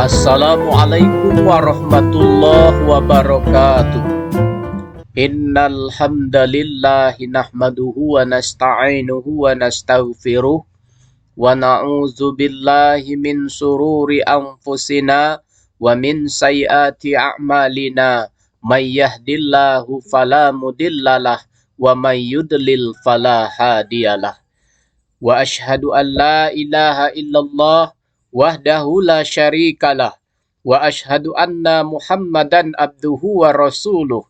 Assalamualaikum warahmatullahi wabarakatuh. Innal hamdalillahi nahmaduhu wa nasta'inuhu wa nastaghfiruh wa na'udzu billahi min sururi anfusina wa min sayyiati a'malina. May yahdillahu fala mudhillalah wa may yudlil fala hadiyalah. Wa ashhadu an la ilaha illallah wahdahu la syarikalah wa ashhadu anna Muhammadan abduhu wa rasuluh.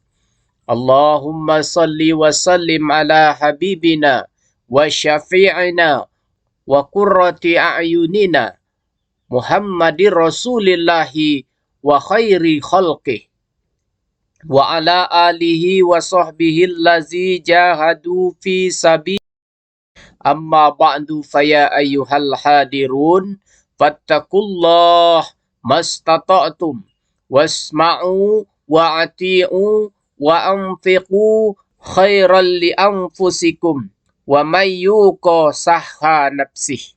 Allahumma salli wa sallim ala habibina wa syafi'ina wa qurrati a'yunina Muhammadir Rasulillahi wa khairi khalqih wa ala alihi wa sahbihi allazi jahadu fi sabi. Amma ba'du faya ayyuhal hadirun fattakullah mastata'tum wasma'u wa ati'u wa anfiqu khairan li anfusikum wa may yuqa sahha nafsih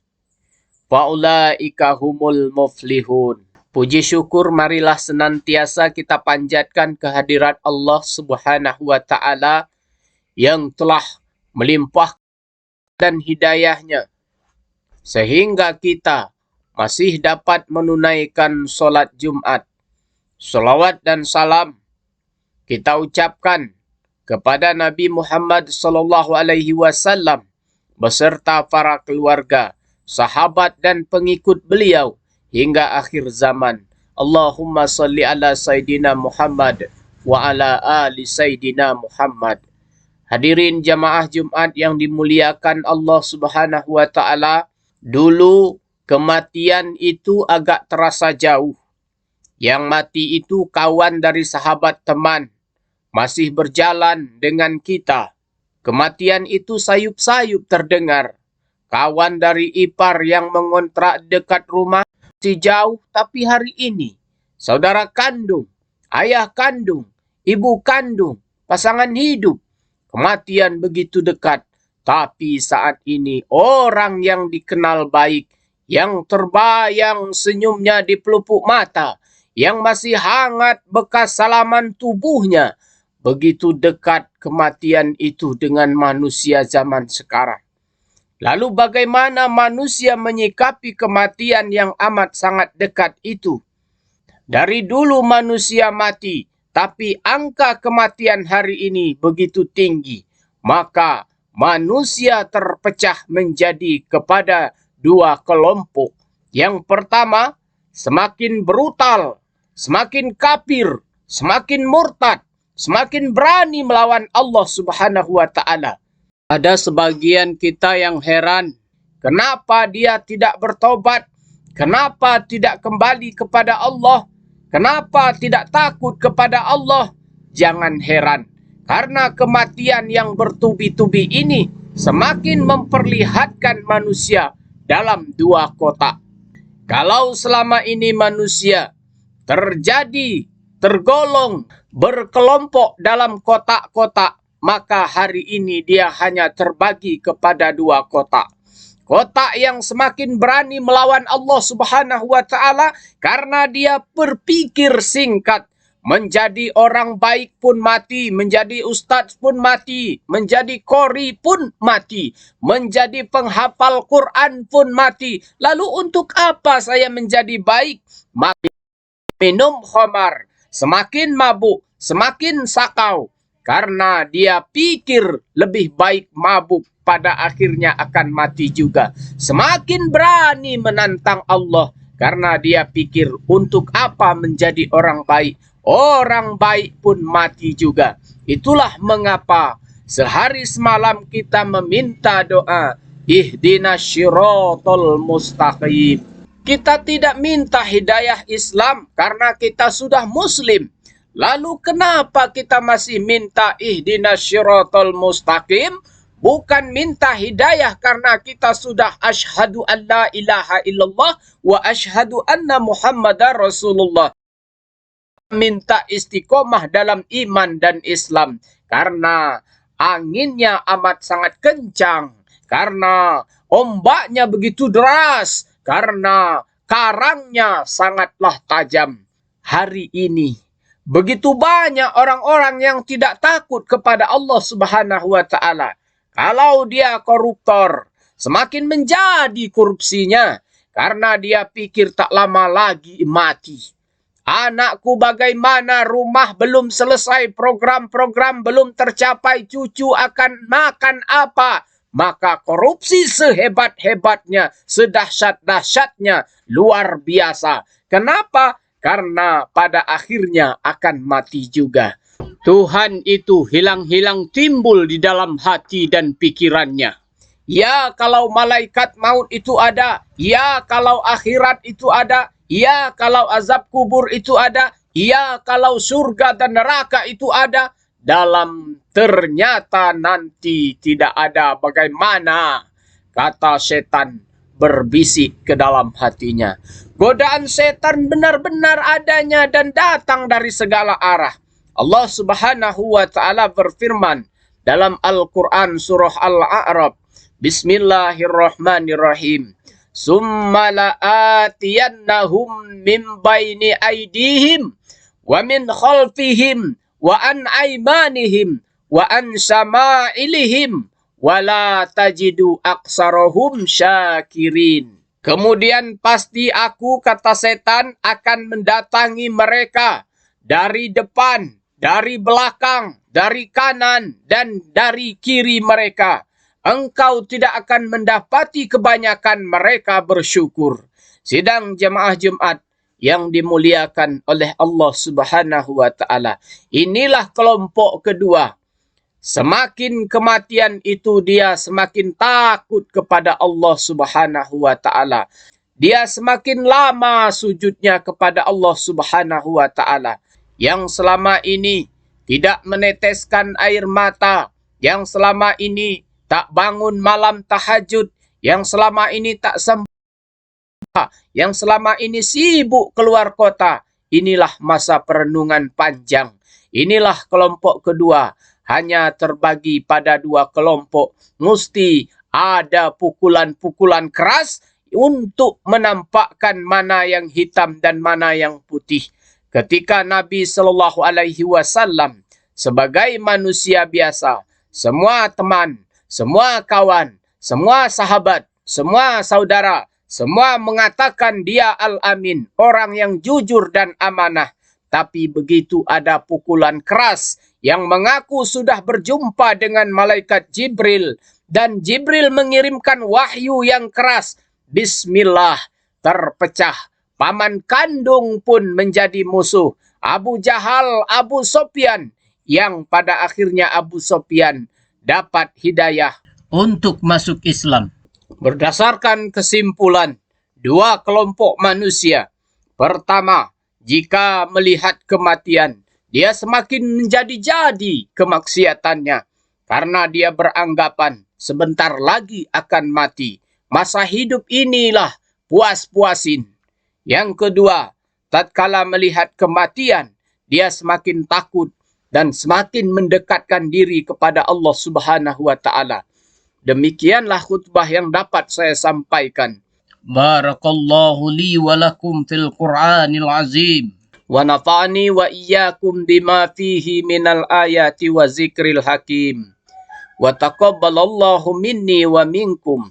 faulaika humul muflihun. Puji syukur marilah senantiasa kita panjatkan kehadirat Allah Subhanahu wa taala yang telah melimpahkan dan hidayahnya sehingga kita masih dapat menunaikan sholat Jumat. Salawat dan salam kita ucapkan kepada Nabi Muhammad SAW beserta para keluarga, sahabat dan pengikut beliau hingga akhir zaman. Allahumma salli ala Sayyidina Muhammad wa ala ali Sayyidina Muhammad. Hadirin jamaah Jumat yang dimuliakan Allah Subhanahu wa taala, dulu kematian itu agak terasa jauh. Yang mati itu kawan dari sahabat teman, masih berjalan dengan kita. Kematian itu sayup-sayup terdengar. Kawan dari ipar yang mengontrak dekat rumah, masih jauh tapi hari ini saudara kandung, ayah kandung, ibu kandung, pasangan hidup, kematian begitu dekat, tapi saat ini orang yang dikenal baik, yang terbayang senyumnya di pelupuk mata, yang masih hangat bekas salaman tubuhnya, begitu dekat kematian itu dengan manusia zaman sekarang. Lalu bagaimana manusia menyikapi kematian yang amat sangat dekat itu? Dari dulu manusia mati, tapi angka kematian hari ini begitu tinggi, maka manusia terpecah menjadi kepada dua kelompok. Yang pertama, semakin brutal, semakin kafir, semakin murtad, semakin berani melawan Allah Subhanahu wa taala. Ada sebagian kita yang heran, kenapa dia tidak bertobat? Kenapa tidak kembali kepada Allah? Kenapa tidak takut kepada Allah? Jangan heran, karena kematian yang bertubi-tubi ini semakin memperlihatkan manusia dalam dua kotak. Kalau selama ini manusia tergolong berkelompok dalam kotak-kotak, maka hari ini dia hanya terbagi kepada dua kotak. Kotak yang semakin berani melawan Allah Subhanahu wa taala karena dia berpikir singkat. Menjadi orang baik pun mati, menjadi ustadz pun mati, menjadi qori pun mati, menjadi penghafal Quran pun mati. Lalu untuk apa saya menjadi baik? Minum khamar, semakin mabuk, semakin sakau. Karena dia pikir lebih baik mabuk, pada akhirnya akan mati juga. Semakin berani menantang Allah, karena dia pikir untuk apa menjadi orang baik. Orang baik pun mati juga. Itulah mengapa sehari semalam kita meminta doa, ihdinas syiratal mustaqim. Kita tidak minta hidayah Islam karena kita sudah muslim. Lalu kenapa kita masih minta ihdinas syiratal mustaqim? Bukan minta hidayah karena kita sudah asyhadu an la ilaha illallah wa asyhadu anna Muhammadar Rasulullah. Minta istiqomah dalam iman dan Islam karena anginnya amat sangat kencang, karena ombaknya begitu deras, karena karangnya sangatlah tajam. Hari ini begitu banyak orang-orang yang tidak takut kepada Allah Subhanahu wa taala. Kalau dia koruptor, semakin menjadi korupsinya karena dia pikir tak lama lagi mati. Anakku bagaimana, rumah belum selesai, program-program belum tercapai, cucu akan makan apa? Maka korupsi sehebat-hebatnya, sedahsyat-dahsyatnya, luar biasa. Kenapa? Karena pada akhirnya akan mati juga. Tuhan itu hilang-hilang timbul di dalam hati dan pikirannya. Ya kalau malaikat maut itu ada, ya kalau akhirat itu ada, ya kalau azab kubur itu ada, ya kalau surga dan neraka itu ada. Dalam ternyata nanti tidak ada, bagaimana? Kata setan berbisik ke dalam hatinya. Godaan setan benar-benar adanya dan datang dari segala arah. Allah Subhanahu wa taala berfirman dalam Al-Quran surah Al-A'raf, Bismillahirrahmanirrahim. Summa la'atiyannahum min baini aydihim wa min khalfihim wa an aymanihim wa an syama'ilihim wa la tajidu aksarahum syakirin. Kemudian pasti aku, kata setan, akan mendatangi mereka dari depan, dari belakang, dari kanan, dan dari kiri mereka. Engkau tidak akan mendapati kebanyakan mereka bersyukur. Sidang jemaah Jumat yang dimuliakan oleh Allah Subhanahu wa taala. Inilah kelompok kedua. Semakin kematian itu dia semakin takut kepada Allah Subhanahu wa taala. Dia semakin lama sujudnya kepada Allah Subhanahu wa taala. Yang selama ini tidak meneteskan air mata, yang selama ini tak bangun malam tahajud, yang selama ini tak sembah, yang selama ini sibuk keluar kota. Inilah masa perenungan panjang. Inilah kelompok kedua. Hanya terbagi pada dua kelompok. Mesti ada pukulan-pukulan keras untuk menampakkan mana yang hitam dan mana yang putih. Ketika Nabi SAW sebagai manusia biasa, semua teman, semua kawan, semua sahabat, semua saudara, semua mengatakan dia Al-Amin, orang yang jujur dan amanah. Tapi begitu ada pukulan keras yang mengaku sudah berjumpa dengan malaikat Jibril, dan Jibril mengirimkan wahyu yang keras, Bismillah, terpecah. Paman kandung pun menjadi musuh. Abu Jahal, Abu Sofyan, yang pada akhirnya Abu Sofyan dapat hidayah untuk masuk Islam. Berdasarkan kesimpulan, dua kelompok manusia. Pertama, jika melihat kematian, dia semakin menjadi-jadi kemaksiatannya. Karena dia beranggapan sebentar lagi akan mati. Masa hidup inilah puas-puasin. Yang kedua, tatkala melihat kematian, dia semakin takut dan semakin mendekatkan diri kepada Allah Subhanahu wa taala. Demikianlah khutbah yang dapat saya sampaikan. Barakallahu li wa lakum fil Qur'anil azim. Wa nafa'ani wa iyyakum bima fihi minal ayati wa zikril hakim. Wa taqabbalallahu minni wa minkum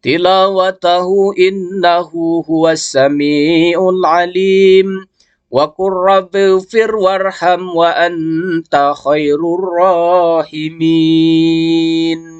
tilawatahu innahu huwas sami'ul alim. Wa qur rabbighfir warham wa anta khairur rahimin.